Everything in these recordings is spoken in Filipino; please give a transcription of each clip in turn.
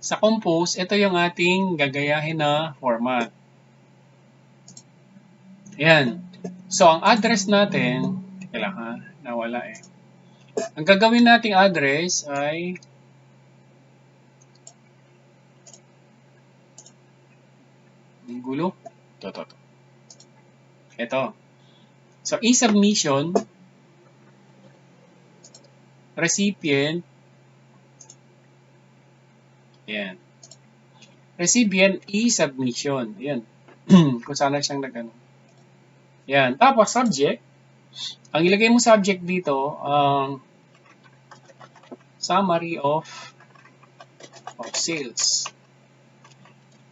Sa compose, ito yung ating gagayahin na format. Ayan. So, ang address natin, teka lang ha, nawala eh. Ang gagawin nating address ay gulo. Ito. Ito. So, e-submission, recipient, ayan. Recipient e-submission. Ayan. Kung sana siyang nagano. Ayan. Tapos, subject. Ang ilagay mo subject dito, summary of sales.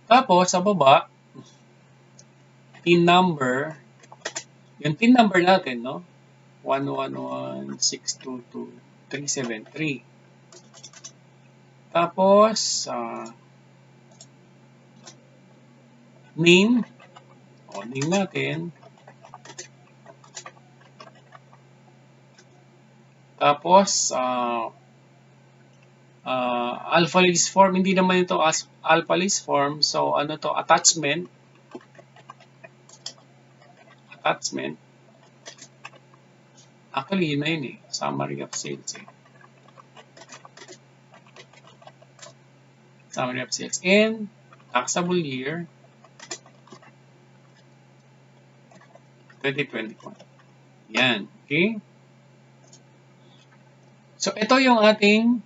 Tapos, sa baba, TIN number. Yung TIN number natin, no? 111622373. Tapos, name. Name natin. Tapos, alpha list form. Hindi naman ito alpha list form. So, ano to? Attachment. Actually, yun na yun eh. Summary of sales eh. Summary of sales. And, taxable year, 2021. Yan. Okay? So, ito yung ating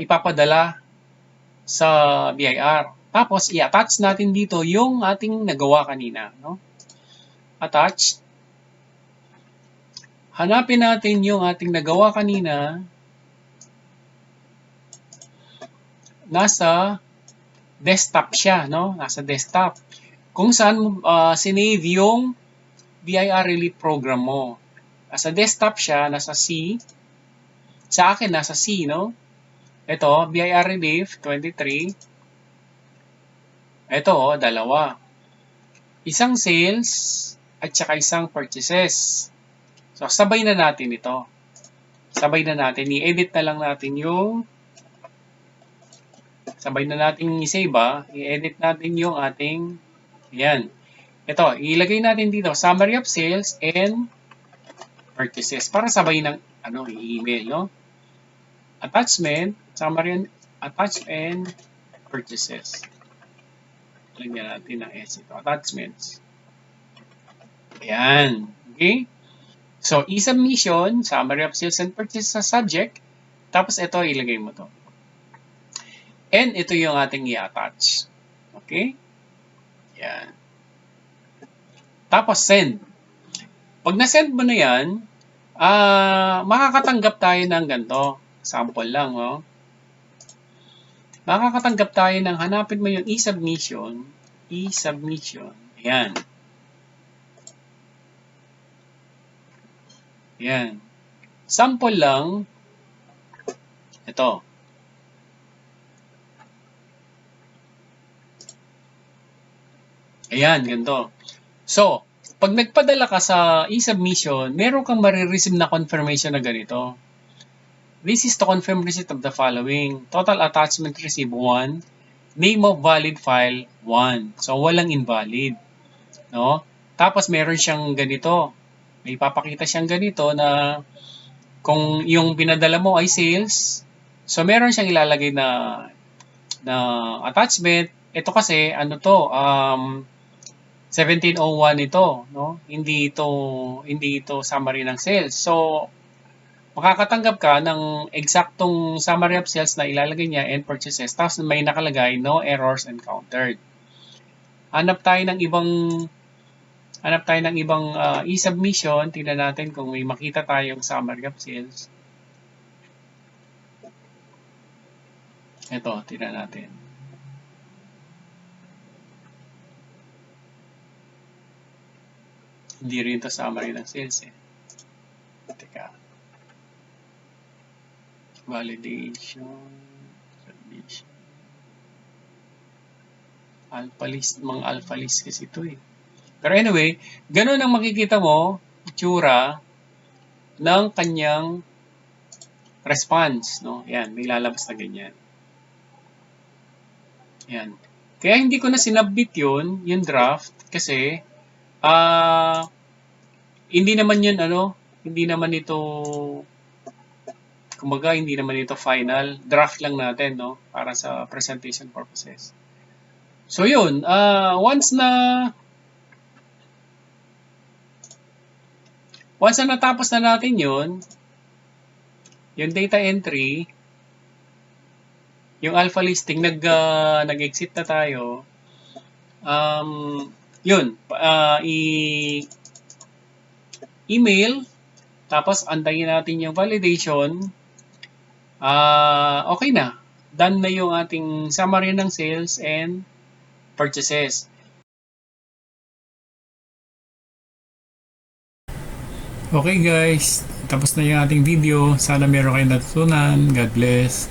ipapadala sa BIR. Tapos, i-attach natin dito yung ating nagawa kanina. No? Attach. Hanapin natin yung ating nagawa kanina. Nasa desktop siya. No? Nasa desktop. Kung saan sinave yung BIR Relief Program mo. Nasa desktop siya, nasa C. Sa akin, nasa C, no? Ito, BIR Relief 23. Ito, dalawa. Isang sales at saka isang purchases. So, sabay na natin ito. Sabay na natin. I-edit na lang natin yung sabay na natin i-save i-edit natin yung ating yan. Ito, ilagay natin dito, summary of sales and purchases. Para sabay ng i-email, no? Attachment, summary, attach and purchases. Lagyan natin ng S ito. Attachments. Ayan. Okay? So, e-submission, summary of sales and purchases sa subject. Tapos ito, ilagay mo to. And ito yung ating i-attach. Okay? Yan. Tapos send. Pag na-send mo na yan, makakatanggap tayo ng ganito. Sample lang, no? Makakatanggap tayo ng hanapin mo yung e-submission. E-submission. Ayan. Ayan. Sample lang. Ito. Ayan, ganito. So, pag nagpadala ka sa e-submission, meron kang marireceive na confirmation na ganito. This is to confirm receipt of the following. Total attachment received 1. Name of valid file 1. So, walang invalid. No? Tapos, meron siyang ganito. May papakita siyang ganito na kung yung pinadala mo ay sales, so meron siyang ilalagay na attachment. Ito kasi, 1701 ito, no? Hindi ito summary ng sales. So, makakatanggap ka ng eksaktong summary of sales na ilalagay niya and purchases. Tapos may nakalagay, no errors encountered. Hanap tayo ng ibang e-submission. Tingnan natin kung may makita tayong summary of sales. Ito, tingnan natin. Hindi rin ito summary ng sales eh. Teka. Validation. Submission. Mga alpha list kasi ito eh. Pero anyway, ganun ang makikita mo, itsura ng kanyang response, no? Yan, may lalabas na ganyan. Yan. Kaya hindi ko na sinubmit yung draft, kasi hindi naman yun hindi naman ito, kumbaga hindi naman ito final. Draft lang natin, no? Para sa presentation purposes. So yun, once na natapos na natin yung data entry, yung alpha listing, nag-exit na tayo. Yun, email, tapos antayin natin yung validation. Okay na. Done na yung ating summary ng sales and purchases. Okay guys, tapos na yung ating video. Sana meron kayong natutunan. God bless.